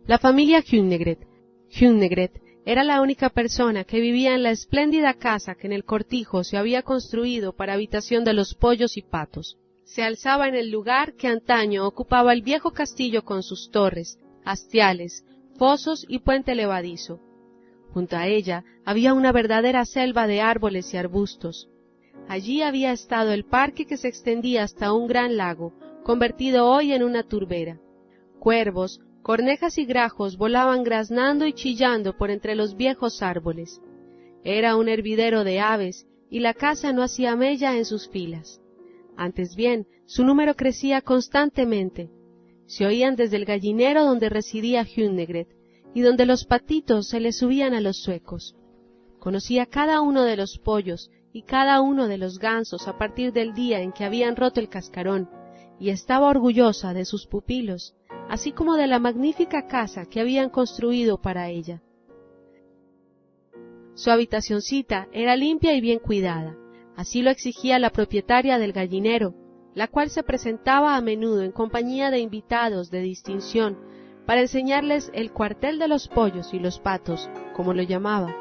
La familia Hunnegret. Hunnegret era la única persona que vivía en la espléndida casa que en el cortijo se había construido para habitación de los pollos y patos. Se alzaba en el lugar que antaño ocupaba el viejo castillo con sus torres, hastiales, fosos y puente levadizo. Junto a ella había una verdadera selva de árboles y arbustos. Allí había estado el parque que se extendía hasta un gran lago, convertido hoy en una turbera. Cuervos, cornejas y grajos volaban graznando y chillando por entre los viejos árboles. Era un hervidero de aves, y la caza no hacía mella en sus filas. Antes bien, su número crecía constantemente. Se oían desde el gallinero donde residía Hunnegret, y donde los patitos se le subían a los zuecos. Conocía cada uno de los pollos y cada uno de los gansos a partir del día en que habían roto el cascarón, y estaba orgullosa de sus pupilos, así como de la magnífica casa que habían construido para ella. Su habitacioncita era limpia y bien cuidada, así lo exigía la propietaria del gallinero, la cual se presentaba a menudo en compañía de invitados de distinción para enseñarles el cuartel de los pollos y los patos, como lo llamaba.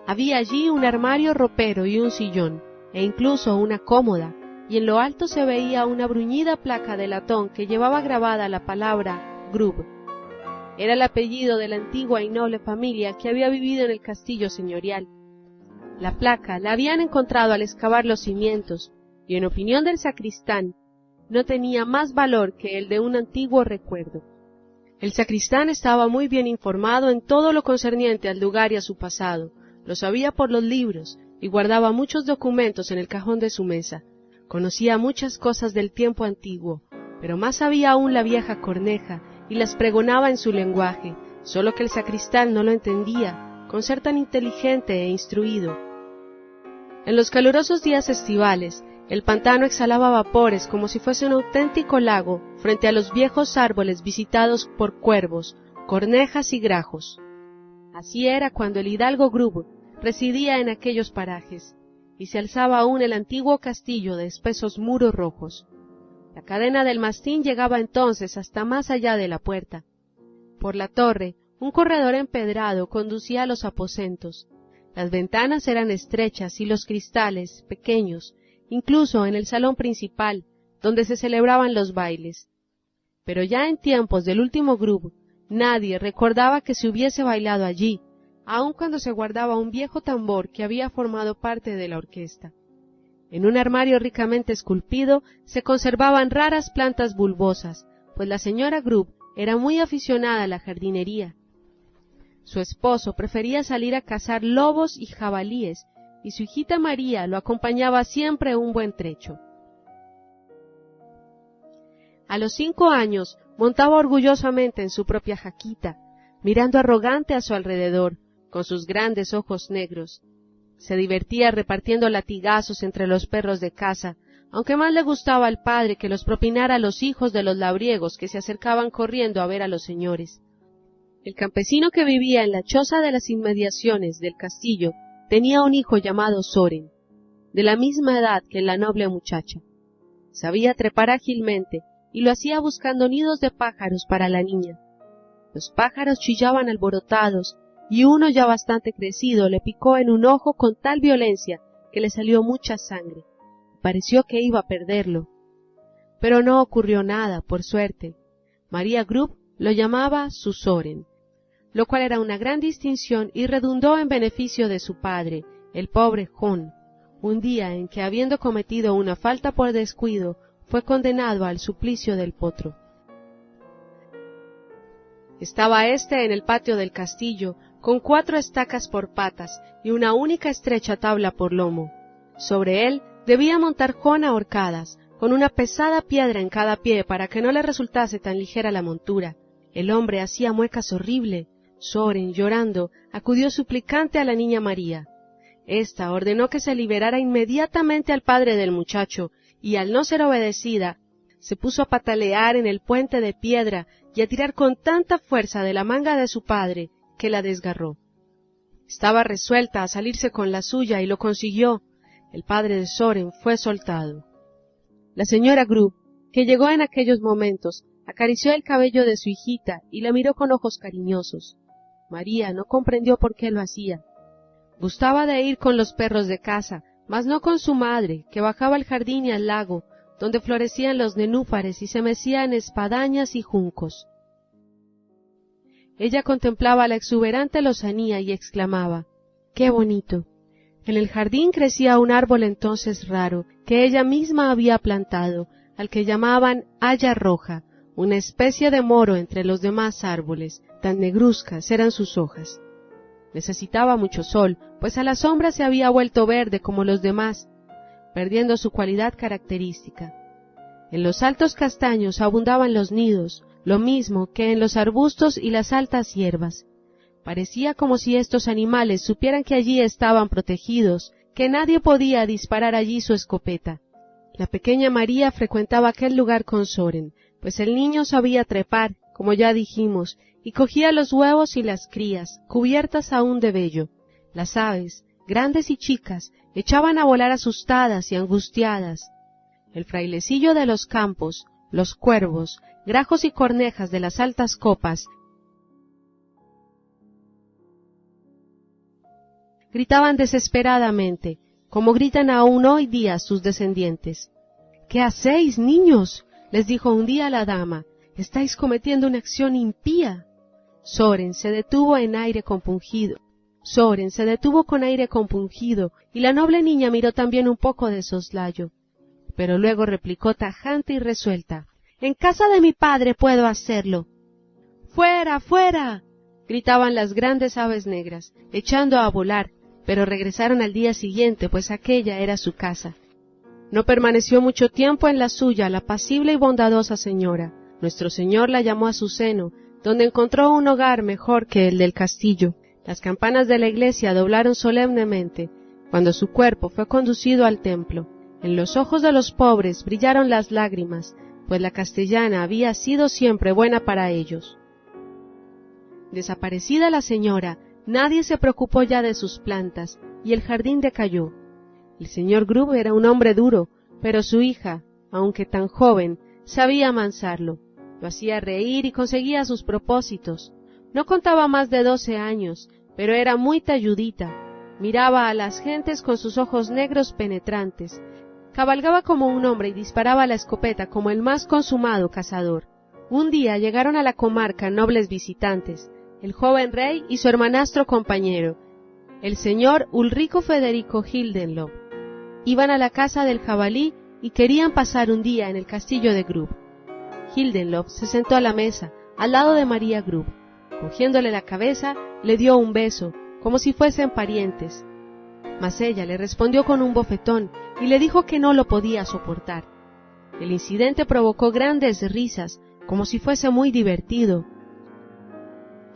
Había allí un armario ropero y un sillón, e incluso una cómoda, y en lo alto se veía una bruñida placa de latón que llevaba grabada la palabra Grub. Era el apellido de la antigua y noble familia que había vivido en el castillo señorial. La placa la habían encontrado al excavar los cimientos, y en opinión del sacristán, no tenía más valor que el de un antiguo recuerdo. El sacristán estaba muy bien informado en todo lo concerniente al lugar y a su pasado, lo sabía por los libros, y guardaba muchos documentos en el cajón de su mesa. Conocía muchas cosas del tiempo antiguo, pero más sabía aún la vieja corneja, y las pregonaba en su lenguaje, solo que el sacristán no lo entendía, con ser tan inteligente e instruido. En los calurosos días estivales, el pantano exhalaba vapores como si fuese un auténtico lago frente a los viejos árboles visitados por cuervos, cornejas y grajos. Así era cuando el hidalgo Grub residía en aquellos parajes, y se alzaba aún el antiguo castillo de espesos muros rojos. La cadena del mastín llegaba entonces hasta más allá de la puerta. Por la torre, un corredor empedrado conducía a los aposentos. Las ventanas eran estrechas y los cristales, pequeños, incluso en el salón principal, donde se celebraban los bailes. Pero ya en tiempos del último Grub, nadie recordaba que se hubiese bailado allí, aun cuando se guardaba un viejo tambor que había formado parte de la orquesta. En un armario ricamente esculpido se conservaban raras plantas bulbosas, pues la señora Grub era muy aficionada a la jardinería. Su esposo prefería salir a cazar lobos y jabalíes, y su hijita María lo acompañaba siempre un buen trecho. A los 5 años montaba orgullosamente en su propia jaquita, mirando arrogante a su alrededor, con sus grandes ojos negros. Se divertía repartiendo latigazos entre los perros de caza, aunque más le gustaba al padre que los propinara a los hijos de los labriegos que se acercaban corriendo a ver a los señores. El campesino que vivía en la choza de las inmediaciones del castillo tenía un hijo llamado Soren, de la misma edad que la noble muchacha. Sabía trepar ágilmente y lo hacía buscando nidos de pájaros para la niña. Los pájaros chillaban alborotados y uno ya bastante crecido le picó en un ojo con tal violencia que le salió mucha sangre. Pareció que iba a perderlo. Pero no ocurrió nada, por suerte. María Grub lo llamaba su Soren, lo cual era una gran distinción y redundó en beneficio de su padre, el pobre Jon, un día en que, habiendo cometido una falta por descuido, fue condenado al suplicio del potro. Estaba éste en el patio del castillo, con 4 estacas por patas y una única estrecha tabla por lomo. Sobre él debía montar Jon a horcadas, con una pesada piedra en cada pie para que no le resultase tan ligera la montura. El hombre hacía muecas horribles. Soren, llorando, acudió suplicante a la niña María. Esta ordenó que se liberara inmediatamente al padre del muchacho, y al no ser obedecida, se puso a patalear en el puente de piedra y a tirar con tanta fuerza de la manga de su padre que la desgarró. Estaba resuelta a salirse con la suya y lo consiguió. El padre de Soren fue soltado. La señora Grub, que llegó en aquellos momentos, acarició el cabello de su hijita y la miró con ojos cariñosos. María no comprendió por qué lo hacía. Gustaba de ir con los perros de caza, mas no con su madre, que bajaba al jardín y al lago, donde florecían los nenúfares y se mecían espadañas y juncos. Ella contemplaba la exuberante lozanía y exclamaba: ¡qué bonito! En el jardín crecía un árbol entonces raro, que ella misma había plantado, al que llamaban haya roja, una especie de moro entre los demás árboles, tan negruzcas eran sus hojas. Necesitaba mucho sol, pues a la sombra se había vuelto verde como los demás, perdiendo su cualidad característica. En los altos castaños abundaban los nidos, lo mismo que en los arbustos y las altas hierbas. Parecía como si estos animales supieran que allí estaban protegidos, que nadie podía disparar allí su escopeta. La pequeña María frecuentaba aquel lugar con Soren, pues el niño sabía trepar, como ya dijimos, y cogía los huevos y las crías, cubiertas aún de vello. Las aves, grandes y chicas, echaban a volar asustadas y angustiadas. El frailecillo de los campos, los cuervos, grajos y cornejas de las altas copas, gritaban desesperadamente, como gritan aún hoy día sus descendientes. —¿Qué hacéis, niños? —les dijo un día la dama—. Estáis cometiendo una acción impía. Soren se detuvo con aire compungido, y la noble niña miró también un poco de soslayo. Pero luego replicó tajante y resuelta: —En casa de mi padre puedo hacerlo. —¡Fuera, fuera! —gritaban las grandes aves negras, echando a volar, pero regresaron al día siguiente, pues aquella era su casa. No permaneció mucho tiempo en la suya la apacible y bondadosa señora. Nuestro Señor la llamó a su seno, donde encontró un hogar mejor que el del castillo. Las campanas de la iglesia doblaron solemnemente, cuando su cuerpo fue conducido al templo. En los ojos de los pobres brillaron las lágrimas, pues la castellana había sido siempre buena para ellos. Desaparecida la señora, nadie se preocupó ya de sus plantas, y el jardín decayó. El señor Grub era un hombre duro, pero su hija, aunque tan joven, sabía amansarlo. Lo hacía reír y conseguía sus propósitos. No contaba más de 12 años, pero era muy talludita. Miraba a las gentes con sus ojos negros penetrantes. Cabalgaba como un hombre y disparaba la escopeta como el más consumado cazador. Un día llegaron a la comarca nobles visitantes, el joven rey y su hermanastro compañero, el señor Ulrico Federico Hildenlov. Iban a la casa del jabalí y querían pasar un día en el castillo de Grub. Hildenlov se sentó a la mesa, al lado de María Grub. Cogiéndole la cabeza, le dio un beso, como si fuesen parientes. Mas ella le respondió con un bofetón y le dijo que no lo podía soportar. El incidente provocó grandes risas, como si fuese muy divertido.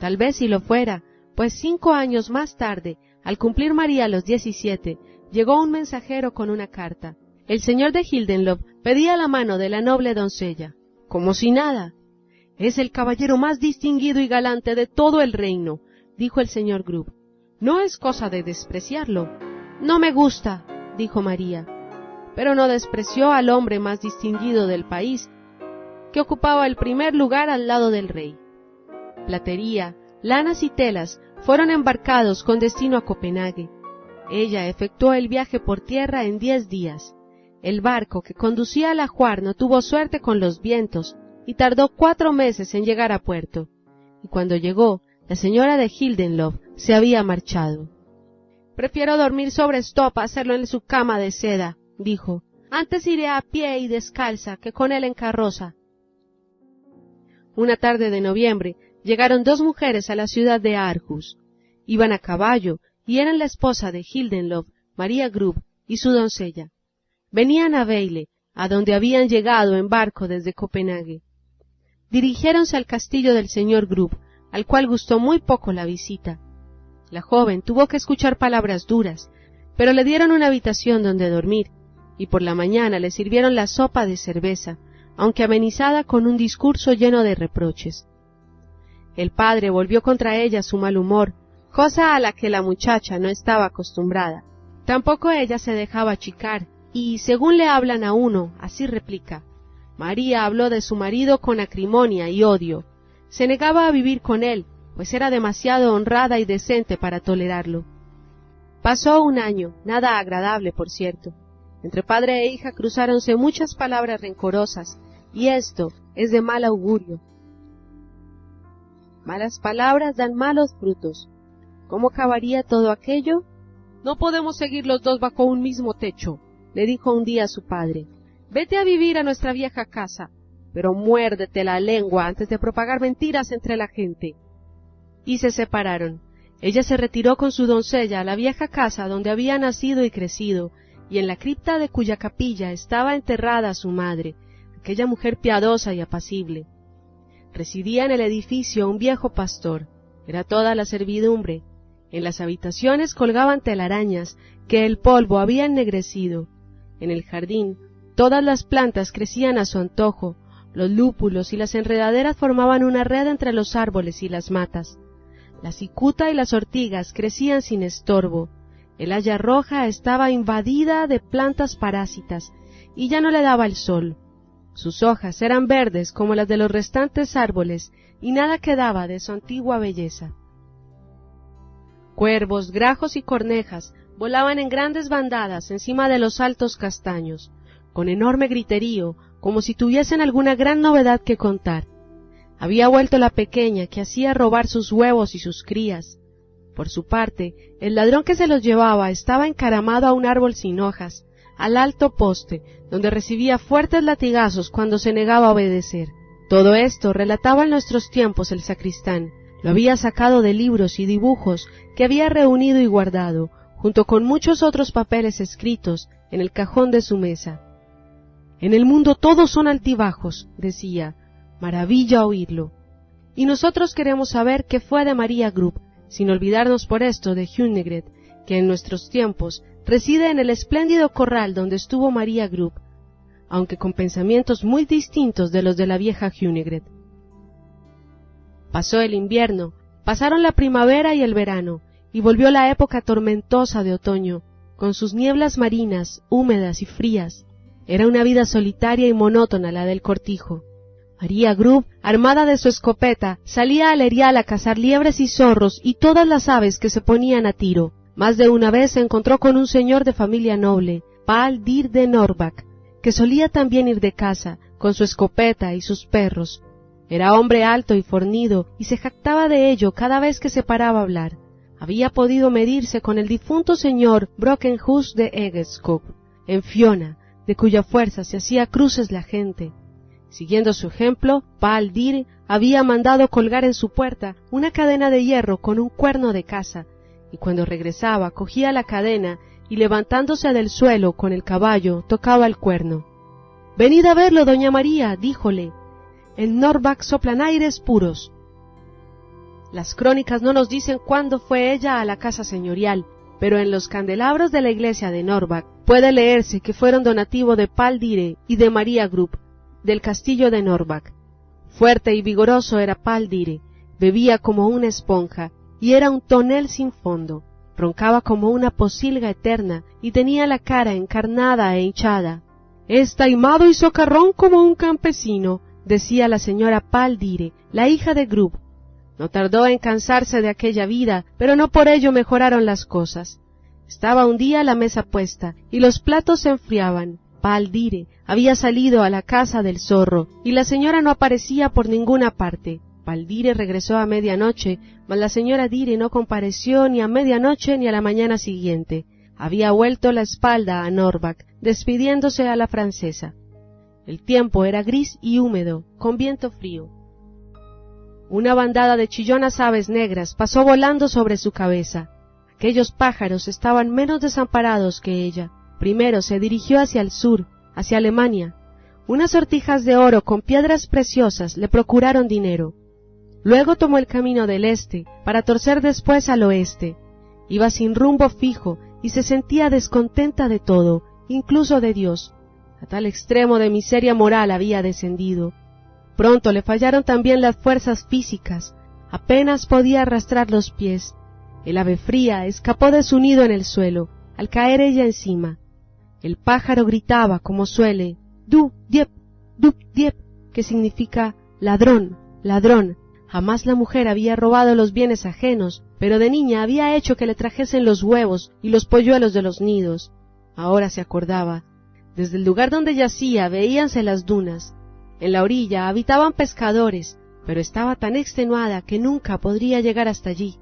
Tal vez si lo fuera, pues 5 años más tarde, al cumplir María los 17, llegó un mensajero con una carta. El señor de Hildenlov pedía la mano de la noble doncella. Como si nada. —Es el caballero más distinguido y galante de todo el reino —dijo el señor Grub—. No es cosa de despreciarlo. —No me gusta —dijo María—, pero no despreció al hombre más distinguido del país, que ocupaba el primer lugar al lado del rey. Platería, lanas y telas fueron embarcados con destino a Copenhague. Ella efectuó el viaje por tierra en 10 días. El barco que conducía al ajuar no tuvo suerte con los vientos y tardó 4 meses en llegar a puerto. Y cuando llegó, la señora de Hildenlov se había marchado. —Prefiero dormir sobre estopa a hacerlo en su cama de seda —dijo—. Antes iré a pie y descalza que con él en carroza. Una tarde de noviembre llegaron 2 mujeres a la ciudad de Aarhus. Iban a caballo y eran la esposa de Hildenlov, María Grub, y su doncella. Venían a Vejle, a donde habían llegado en barco desde Copenhague. Dirigiéronse al castillo del señor Grub, al cual gustó muy poco la visita. La joven tuvo que escuchar palabras duras, pero le dieron una habitación donde dormir, y por la mañana le sirvieron la sopa de cerveza, aunque amenizada con un discurso lleno de reproches. El padre volvió contra ella su mal humor, cosa a la que la muchacha no estaba acostumbrada. Tampoco ella se dejaba achicar, y según le hablan a uno, así replica: María habló de su marido con acrimonia y odio. Se negaba a vivir con él, pues era demasiado honrada y decente para tolerarlo. Pasó un año, nada agradable, por cierto. Entre padre e hija cruzáronse muchas palabras rencorosas, y esto es de mal augurio. Malas palabras dan malos frutos. ¿Cómo acabaría todo aquello? No podemos seguir los dos bajo un mismo techo, le dijo un día a su padre. Vete a vivir a nuestra vieja casa, pero muérdete la lengua antes de propagar mentiras entre la gente. Y se separaron. Ella se retiró con su doncella a la vieja casa donde había nacido y crecido, y en la cripta de cuya capilla estaba enterrada su madre, aquella mujer piadosa y apacible. Residía en el edificio un viejo pastor. Era toda la servidumbre. En las habitaciones colgaban telarañas que el polvo había ennegrecido. En el jardín todas las plantas crecían a su antojo. Los lúpulos y las enredaderas formaban una red entre los árboles y las matas. La cicuta y las ortigas crecían sin estorbo. El haya roja estaba invadida de plantas parásitas y ya no le daba el sol. Sus hojas eran verdes como las de los restantes árboles y nada quedaba de su antigua belleza. Cuervos, grajos y cornejas volaban en grandes bandadas encima de los altos castaños, con enorme griterío, como si tuviesen alguna gran novedad que contar. Había vuelto la pequeña que hacía robar sus huevos y sus crías. Por su parte, el ladrón que se los llevaba estaba encaramado a un árbol sin hojas, al alto poste, donde recibía fuertes latigazos cuando se negaba a obedecer. Todo esto relataba en nuestros tiempos el sacristán. Lo había sacado de libros y dibujos que había reunido y guardado, junto con muchos otros papeles escritos, en el cajón de su mesa. En el mundo todos son altibajos, decía. Maravilla oírlo. Y nosotros queremos saber qué fue de María Grubb, sin olvidarnos por esto de Hunnegret, que en nuestros tiempos reside en el espléndido corral donde estuvo María Grubb, aunque con pensamientos muy distintos de los de la vieja Hunnegret. Pasó el invierno, pasaron la primavera y el verano, y volvió la época tormentosa de otoño, con sus nieblas marinas, húmedas y frías. Era una vida solitaria y monótona la del cortijo. María Grubb, armada de su escopeta, salía al erial a cazar liebres y zorros y todas las aves que se ponían a tiro. Más de una vez se encontró con un señor de familia noble, Paul Dir de Norbach, que solía también ir de caza, con su escopeta y sus perros. Era hombre alto y fornido, y se jactaba de ello cada vez que se paraba a hablar. Había podido medirse con el difunto señor Brockenhus de Egeskov, en Fiona, de cuya fuerza se hacía cruces la gente. Siguiendo su ejemplo, Paul Dir había mandado colgar en su puerta una cadena de hierro con un cuerno de caza, y cuando regresaba cogía la cadena y levantándose del suelo con el caballo tocaba el cuerno. «Venid a verlo, doña María», díjole, «en Norbach soplan aires puros». Las crónicas no nos dicen cuándo fue ella a la casa señorial, pero en los candelabros de la iglesia de Norbach puede leerse que fueron donativo de Paul Dire y de María Grubb, del castillo de Norbach. Fuerte y vigoroso era Paul Dire, bebía como una esponja, y era un tonel sin fondo, roncaba como una pocilga eterna, y tenía la cara encarnada e hinchada. «Es taimado y socarrón como un campesino», decía la señora Paul Dire, la hija de Grubb. No tardó en cansarse de aquella vida, pero no por ello mejoraron las cosas. Estaba un día la mesa puesta, y los platos se enfriaban. Paul Dire había salido a la casa del zorro, y la señora no aparecía por ninguna parte. Paul Dire regresó a medianoche, mas la señora Dire no compareció ni a medianoche ni a la mañana siguiente. Había vuelto la espalda a Norbach, despidiéndose a la francesa. El tiempo era gris y húmedo, con viento frío. Una bandada de chillonas aves negras pasó volando sobre su cabeza. Aquellos pájaros estaban menos desamparados que ella. Primero se dirigió hacia el sur, hacia Alemania. Unas sortijas de oro con piedras preciosas le procuraron dinero. Luego tomó el camino del este, para torcer después al oeste. Iba sin rumbo fijo y se sentía descontenta de todo, incluso de Dios. A tal extremo de miseria moral había descendido. Pronto le fallaron también las fuerzas físicas. Apenas podía arrastrar los pies. El ave fría escapó de su nido en el suelo, al caer ella encima. El pájaro gritaba, como suele, «Du, diep», Dub-diep, que significa ladrón, ladrón. Jamás la mujer había robado los bienes ajenos, pero de niña había hecho que le trajesen los huevos y los polluelos de los nidos. Ahora se acordaba. Desde el lugar donde yacía veíanse las dunas. En la orilla habitaban pescadores, pero estaba tan extenuada que nunca podría llegar hasta allí.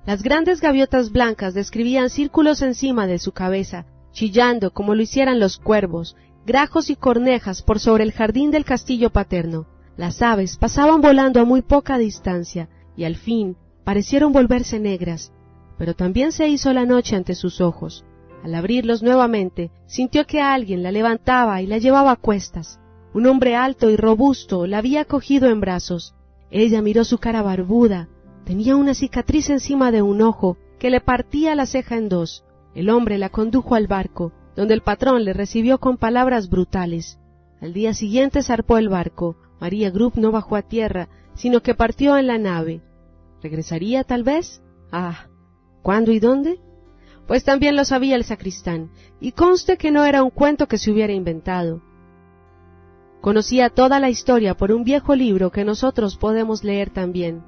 Las grandes gaviotas blancas describían círculos encima de su cabeza, chillando como lo hicieran los cuervos, grajos y cornejas por sobre el jardín del castillo paterno. Las aves pasaban volando a muy poca distancia, y al fin parecieron volverse negras, pero también se hizo la noche ante sus ojos. Al abrirlos nuevamente, sintió que alguien la levantaba y la llevaba a cuestas. Un hombre alto y robusto la había cogido en brazos. Ella miró su cara barbuda. Tenía una cicatriz encima de un ojo que le partía la ceja en dos. El hombre la condujo al barco, donde el patrón le recibió con palabras brutales. Al día siguiente zarpó el barco. María Grubb no bajó a tierra, sino que partió en la nave. ¿Regresaría tal vez? Ah, ¿cuándo y dónde? Pues también lo sabía el sacristán, y conste que no era un cuento que se hubiera inventado. Conocía toda la historia por un viejo libro que nosotros podemos leer también.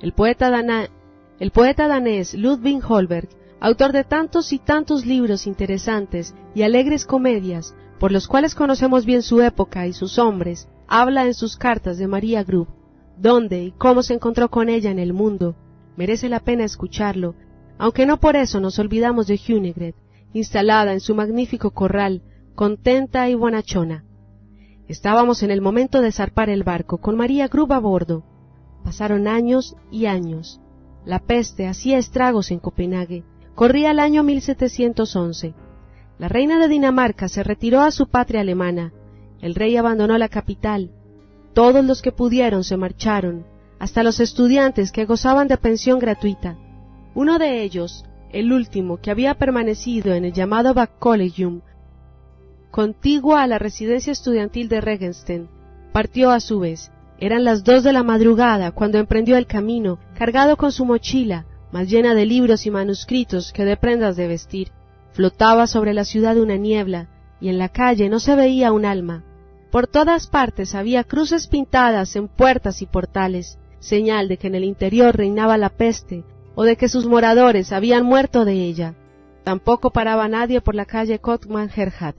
El poeta danés Ludwig Holberg, autor de tantos y tantos libros interesantes y alegres comedias, por los cuales conocemos bien su época y sus hombres, habla en sus cartas de María Grubb, dónde y cómo se encontró con ella en el mundo. Merece la pena escucharlo, aunque no por eso nos olvidamos de Hunegret, instalada en su magnífico corral, contenta y bonachona. Estábamos en el momento de zarpar el barco, con María Grubb a bordo. Pasaron años y años. La peste hacía estragos en Copenhague. Corría el año 1711. La reina de Dinamarca se retiró a su patria alemana. El rey abandonó la capital. Todos los que pudieron se marcharon, hasta los estudiantes que gozaban de pensión gratuita. Uno de ellos, el último que había permanecido en el llamado Backcollegium, contiguo a la residencia estudiantil de Regenstein, partió a su vez. Eran las 2 de la madrugada cuando emprendió el camino, cargado con su mochila, más llena de libros y manuscritos que de prendas de vestir. Flotaba sobre la ciudad una niebla, y en la calle no se veía un alma. Por todas partes había cruces pintadas en puertas y portales, señal de que en el interior reinaba la peste, o de que sus moradores habían muerto de ella. Tampoco paraba nadie por la calle Kottmann-Herhat,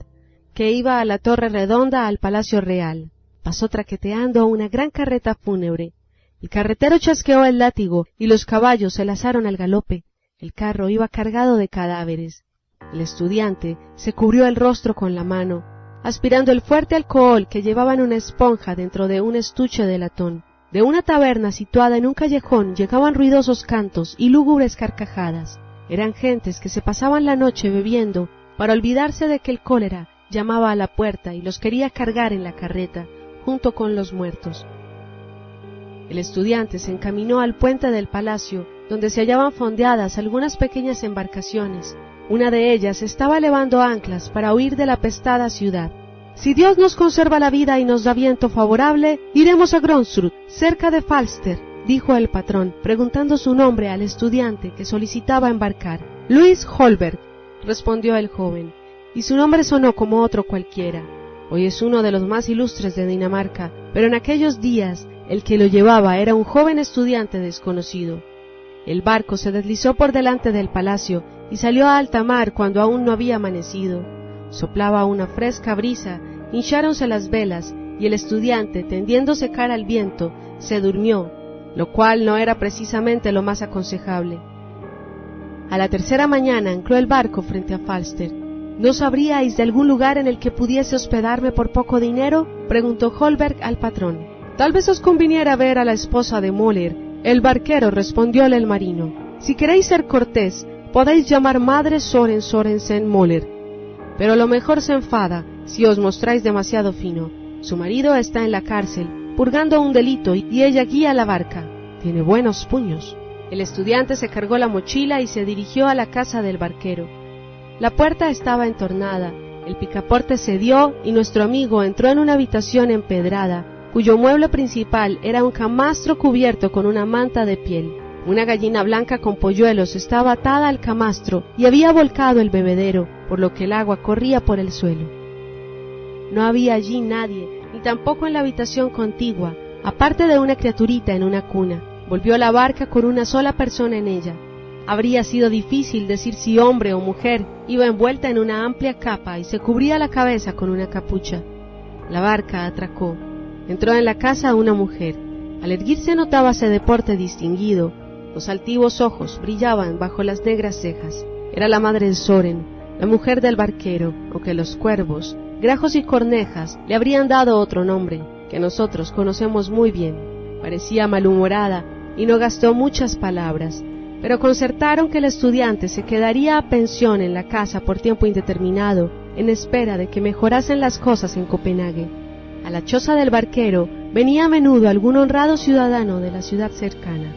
que iba a la Torre Redonda al Palacio Real. Pasó traqueteando una gran carreta fúnebre. El carretero chasqueó el látigo y los caballos se lanzaron al galope. El carro iba cargado de cadáveres. El estudiante se cubrió el rostro con la mano, aspirando el fuerte alcohol que llevaba en una esponja dentro de un estuche de latón. De una taberna situada en un callejón llegaban ruidosos cantos y lúgubres carcajadas. Eran gentes que se pasaban la noche bebiendo para olvidarse de que el cólera llamaba a la puerta y los quería cargar en la carreta, junto con los muertos. El estudiante se encaminó al puente del palacio, donde se hallaban fondeadas algunas pequeñas embarcaciones. Una de ellas estaba levando anclas para huir de la apestada ciudad. Si Dios nos conserva la vida y nos da viento favorable, iremos a Gronsrud, cerca de Falster, dijo el patrón, preguntando su nombre al estudiante que solicitaba embarcar. Louis Holberg, respondió el joven, y su nombre sonó como otro cualquiera. Hoy es uno de los más ilustres de Dinamarca, pero en aquellos días el que lo llevaba era un joven estudiante desconocido. El barco se deslizó por delante del palacio y salió a alta mar cuando aún no había amanecido. Soplaba una fresca brisa, hincháronse las velas, y el estudiante, tendiéndose cara al viento, se durmió, lo cual no era precisamente lo más aconsejable. A la tercera mañana ancló el barco frente a Falster. ¿No sabríais de algún lugar en el que pudiese hospedarme por poco dinero?, preguntó Holberg al patrón. Tal vez os conviniera ver a la esposa de Möller, el barquero, respondióle el marino. Si queréis ser cortés, podéis llamar madre Sorensen Möller, pero lo mejor se enfada si os mostráis demasiado fino. Su marido está en la cárcel, purgando un delito, y ella guía la barca. Tiene buenos puños. El estudiante se cargó la mochila y se dirigió a la casa del barquero. La puerta estaba entornada, el picaporte cedió y nuestro amigo entró en una habitación empedrada, cuyo mueble principal era un camastro cubierto con una manta de piel. Una gallina blanca con polluelos estaba atada al camastro y había volcado el bebedero, por lo que el agua corría por el suelo. No había allí nadie, ni tampoco en la habitación contigua, aparte de una criaturita en una cuna. Volvió la barca con una sola persona en ella. Habría sido difícil decir si hombre o mujer. Iba envuelta en una amplia capa y se cubría la cabeza con una capucha. La barca atracó. Entró en la casa una mujer. Al erguirse notábase de porte distinguido. Los altivos ojos brillaban bajo las negras cejas. Era la madre de Soren, la mujer del barquero, aunque los cuervos, grajos y cornejas le habrían dado otro nombre, que nosotros conocemos muy bien. Parecía malhumorada y no gastó muchas palabras, pero concertaron que el estudiante se quedaría a pensión en la casa por tiempo indeterminado, en espera de que mejorasen las cosas en Copenhague. A la choza del barquero venía a menudo algún honrado ciudadano de la ciudad cercana.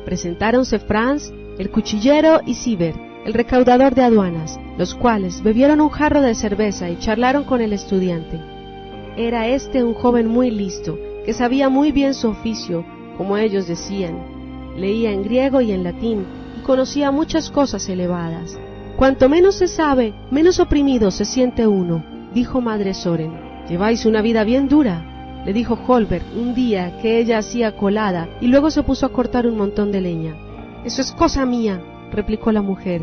Presentáronse Franz, el cuchillero, y Sivert, el recaudador de aduanas, los cuales bebieron un jarro de cerveza y charlaron con el estudiante. Era este un joven muy listo, que sabía muy bien su oficio, como ellos decían. Leía en griego y en latín, y conocía muchas cosas elevadas. Cuanto menos se sabe, menos oprimido se siente uno, dijo Madre Soren. Lleváis una vida bien dura, le dijo Holberg un día que ella hacía colada y luego se puso a cortar un montón de leña. Eso es cosa mía, replicó la mujer.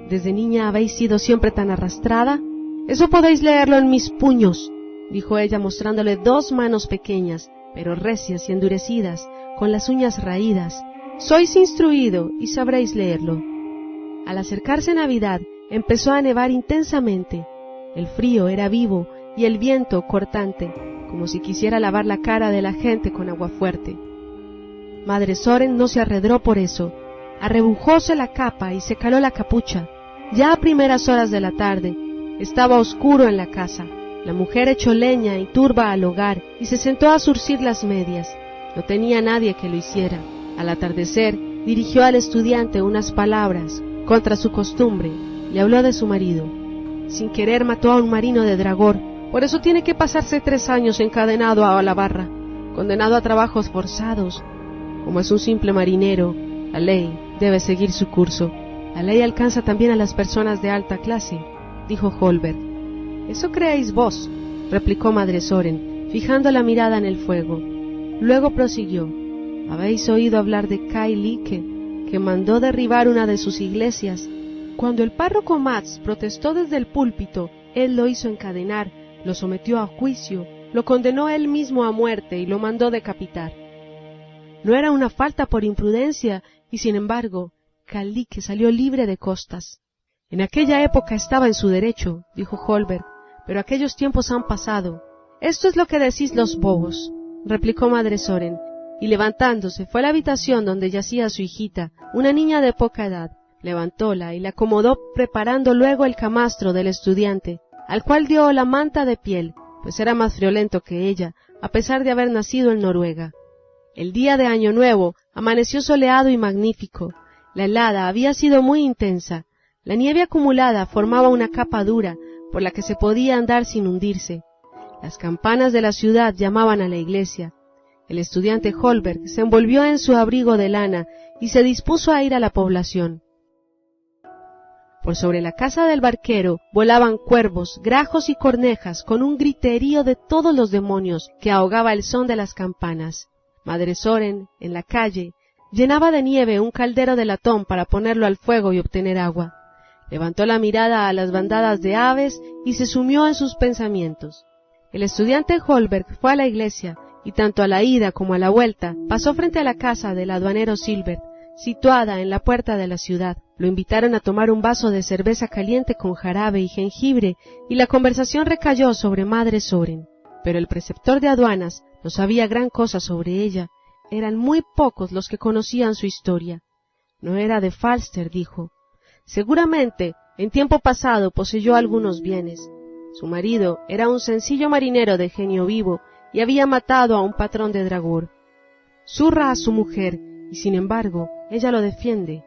¿Desde niña habéis sido siempre tan arrastrada? Eso podéis leerlo en mis puños, dijo ella mostrándole dos manos pequeñas, pero recias y endurecidas, con las uñas raídas. Sois instruido y sabréis leerlo. Al acercarse Navidad, empezó a nevar intensamente. El frío era vivo y el viento cortante, como si quisiera lavar la cara de la gente con agua fuerte. Madre Soren no se arredró por eso. Arrebujóse la capa y se caló la capucha. Ya a primeras horas de la tarde, estaba oscuro en la casa. La mujer echó leña y turba al hogar y se sentó a zurcir las medias. No tenía nadie que lo hiciera. Al atardecer, dirigió al estudiante unas palabras. Contra su costumbre, le habló de su marido. Sin querer mató a un marino de Dragor, por eso tiene que pasarse 3 años encadenado a la barra, condenado a trabajos forzados. Como es un simple marinero, la ley debe seguir su curso. La ley alcanza también a las personas de alta clase, dijo Holberg. Eso creéis vos, replicó Madre Soren, fijando la mirada en el fuego. Luego prosiguió. ¿Habéis oído hablar de Kai Lykke, que mandó derribar una de sus iglesias? Cuando el párroco Mats protestó desde el púlpito, él lo hizo encadenar, lo sometió a juicio, lo condenó él mismo a muerte y lo mandó decapitar. No era una falta por imprudencia, y sin embargo, Kai Lykke salió libre de costas. En aquella época estaba en su derecho, dijo Holberg, pero aquellos tiempos han pasado. Esto es lo que decís los bobos, replicó Madre Soren, y levantándose fue a la habitación donde yacía su hijita, una niña de poca edad. Levantóla y la acomodó preparando luego el camastro del estudiante, al cual dio la manta de piel, pues era más friolento que ella, a pesar de haber nacido en Noruega. El día de Año Nuevo amaneció soleado y magnífico. La helada había sido muy intensa. La nieve acumulada formaba una capa dura, por la que se podía andar sin hundirse. Las campanas de la ciudad llamaban a la iglesia. El estudiante Holberg se envolvió en su abrigo de lana y se dispuso a ir a la población. Por sobre la casa del barquero volaban cuervos, grajos y cornejas con un griterío de todos los demonios que ahogaba el son de las campanas. Madre Soren, en la calle, llenaba de nieve un caldero de latón para ponerlo al fuego y obtener agua. Levantó la mirada a las bandadas de aves y se sumió en sus pensamientos. El estudiante Holberg fue a la iglesia y tanto a la ida como a la vuelta pasó frente a la casa del aduanero Silbert, situada en la puerta de la ciudad. Lo invitaron a tomar un vaso de cerveza caliente con jarabe y jengibre y la conversación recayó sobre Madre Soren. Pero el preceptor de aduanas no sabía gran cosa sobre ella. Eran muy pocos los que conocían su historia. No era de Falster, dijo. Seguramente, en tiempo pasado poseyó algunos bienes. Su marido era un sencillo marinero de genio vivo y había matado a un patrón de Dragor. Zurra a su mujer y, sin embargo, ella lo defiende.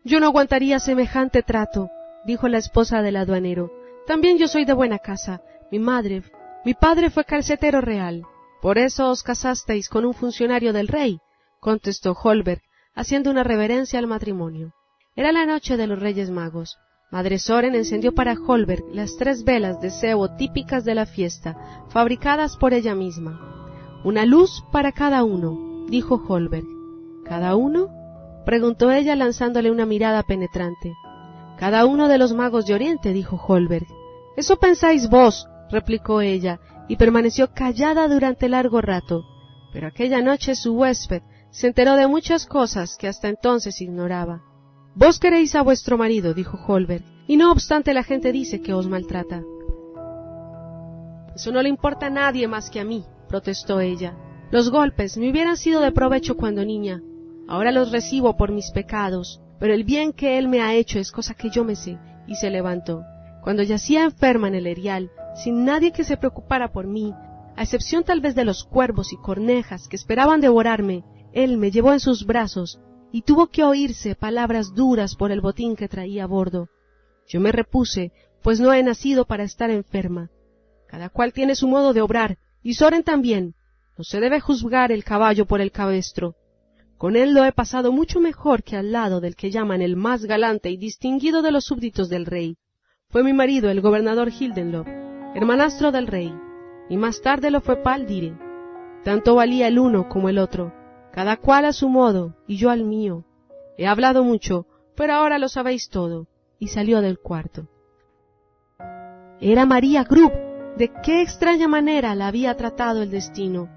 Yo no aguantaría semejante trato, dijo la esposa del aduanero. También yo soy de buena casa. Mi padre fue calcetero real. Por eso os casasteis con un funcionario del rey, contestó Holberg, haciendo una reverencia al matrimonio. Era la noche de los Reyes Magos. Madre Soren encendió para Holberg las 3 velas de cebo típicas de la fiesta, fabricadas por ella misma. «Una luz para cada uno», dijo Holberg. «¿Cada uno?», preguntó ella lanzándole una mirada penetrante. «Cada uno de los magos de Oriente», dijo Holberg. «Eso pensáis vos», replicó ella, y permaneció callada durante largo rato. Pero aquella noche su huésped se enteró de muchas cosas que hasta entonces ignoraba. «Vos queréis a vuestro marido», dijo Holberg, «y no obstante la gente dice que os maltrata». «Eso no le importa a nadie más que a mí», protestó ella. «Los golpes me hubieran sido de provecho cuando niña. Ahora los recibo por mis pecados, pero el bien que él me ha hecho es cosa que yo me sé». Y se levantó. Cuando yacía enferma en el erial, sin nadie que se preocupara por mí, a excepción tal vez de los cuervos y cornejas que esperaban devorarme, él me llevó en sus brazos y tuvo que oírse palabras duras por el botín que traía a bordo. Yo me repuse, pues no he nacido para estar enferma. Cada cual tiene su modo de obrar, y Soren también. No se debe juzgar el caballo por el cabestro. Con él lo he pasado mucho mejor que al lado del que llaman el más galante y distinguido de los súbditos del rey. Fue mi marido, el gobernador Hildenlov, hermanastro del rey, y más tarde lo fue Paldire. Tanto valía el uno como el otro, cada cual a su modo, y yo al mío. He hablado mucho, pero ahora lo sabéis todo. Y salió del cuarto. Era María Grub. De qué extraña manera la había tratado el destino.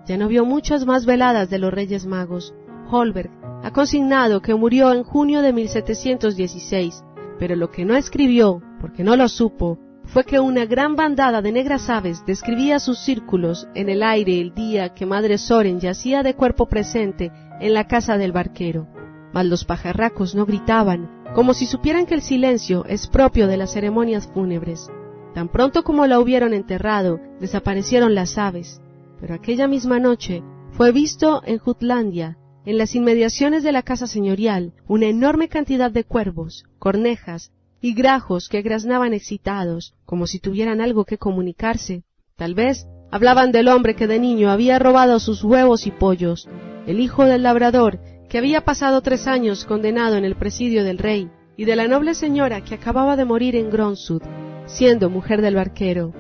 Ya no vio muchas más veladas de los Reyes Magos. Holberg ha consignado que murió en junio de 1716, pero lo que no escribió, porque no lo supo, fue que una gran bandada de negras aves describía sus círculos en el aire el día que Madre Soren yacía de cuerpo presente en la casa del barquero. Mas los pajarracos no gritaban, como si supieran que el silencio es propio de las ceremonias fúnebres. Tan pronto como la hubieron enterrado, desaparecieron las aves, pero aquella misma noche fue visto en Jutlandia, en las inmediaciones de la casa señorial, una enorme cantidad de cuervos, cornejas y grajos que graznaban excitados, como si tuvieran algo que comunicarse. Tal vez hablaban del hombre que de niño había robado sus huevos y pollos, el hijo del labrador que había pasado 3 años condenado en el presidio del rey, y de la noble señora que acababa de morir en Gronsud, siendo mujer del barquero.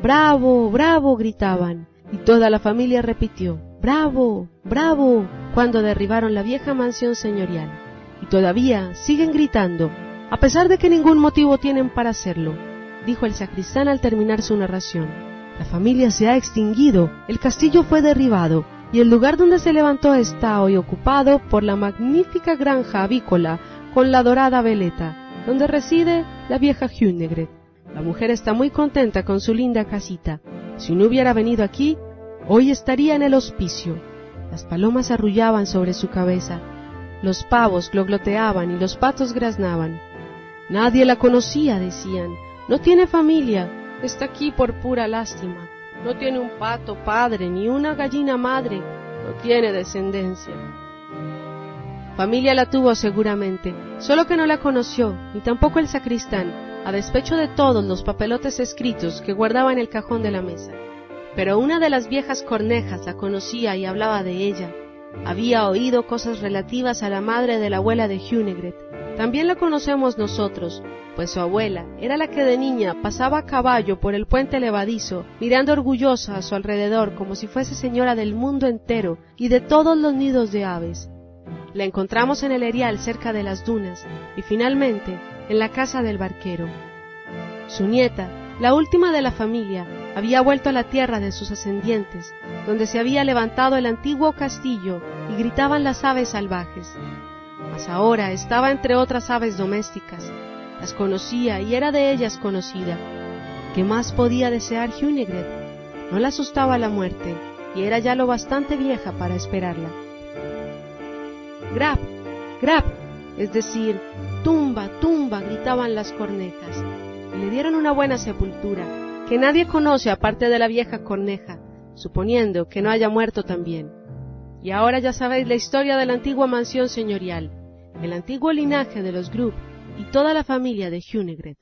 «¡Bravo! ¡Bravo!», gritaban, y toda la familia repitió «¡Bravo! ¡Bravo!», cuando derribaron la vieja mansión señorial. Y todavía siguen gritando, a pesar de que ningún motivo tienen para hacerlo, dijo el sacristán al terminar su narración. La familia se ha extinguido, el castillo fue derribado, y el lugar donde se levantó está hoy ocupado por la magnífica granja avícola con la dorada veleta, donde reside la vieja Hunegred. La mujer está muy contenta con su linda casita. Si no hubiera venido aquí, hoy estaría en el hospicio. Las palomas arrullaban sobre su cabeza, los pavos glogloteaban y los patos graznaban. Nadie la conocía, decían. No tiene familia, está aquí por pura lástima. No tiene un pato padre ni una gallina madre, no tiene descendencia. Familia la tuvo seguramente, solo que no la conoció, ni tampoco el sacristán, a despecho de todos los papelotes escritos que guardaba en el cajón de la mesa. Pero una de las viejas cornejas la conocía y hablaba de ella. Había oído cosas relativas a la madre de la abuela de Hunegred. También la conocemos nosotros, pues su abuela era la que de niña pasaba a caballo por el puente levadizo, mirando orgullosa a su alrededor como si fuese señora del mundo entero y de todos los nidos de aves. La encontramos en el erial cerca de las dunas y finalmente en la casa del barquero. Su nieta, la última de la familia, había vuelto a la tierra de sus ascendientes, donde se había levantado el antiguo castillo y gritaban las aves salvajes. Mas ahora estaba entre otras aves domésticas. Las conocía y era de ellas conocida. ¿Qué más podía desear Hunegred? No la asustaba la muerte, y era ya lo bastante vieja para esperarla. «Grab, grab», es decir, «tumba, tumba», gritaban las cornejas, y le dieron una buena sepultura, que nadie conoce aparte de la vieja corneja, suponiendo que no haya muerto también. Y ahora ya sabéis la historia de la antigua mansión señorial, el antiguo linaje de los Grub y toda la familia de Hunegred.